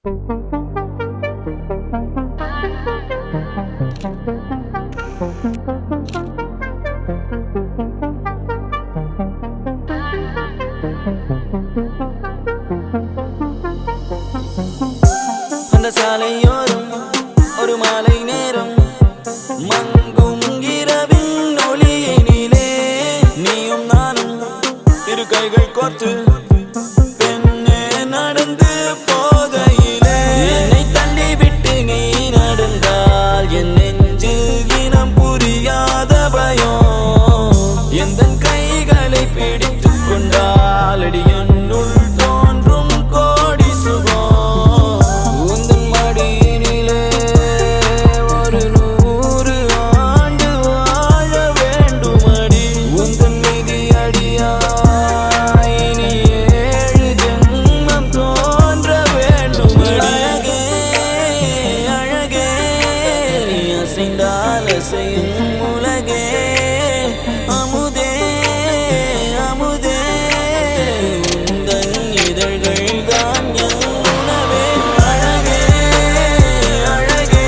அந்த சாலையோரம் ஒரு மாலை நேரம் மங்கும் இரவின் ஒளியினிலே நீயும் நானும் இரு கைகள் கோர்த்து பெண்ணே நடந்து போகையிலே என்னை தள்ளிவிட்டு நீ நடந்தால் என் நெஞ்சில் இனம் புரியாத பயம் எந்தன் கைகளை பிடித்துக் கொண்டால் அடியனுள் தோன்றும் கோடி சுகம் உந்தன் மடியினிலே ஒரு 100 ஆண்டு வாழ வேண்டுமடி உந்தன் மீதி அடியாய் இனி 7 ஜென்மம் தோன்ற வேண்டுமடி அழகே அழகே நீ அசைந்தால் அசையும் உலகே அமுதே அமுதே உந்தன் இதழ்கள் தான் என் உணவே அழகே அழகே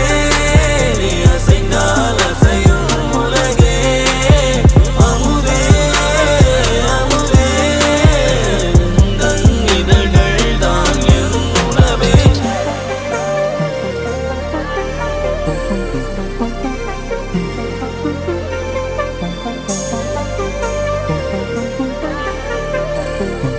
நீ அசைந்தால் அசையும் உலகே அமுதே அமுதே உந்தன் இதழ்கள் தான் என் உணவே Thank you.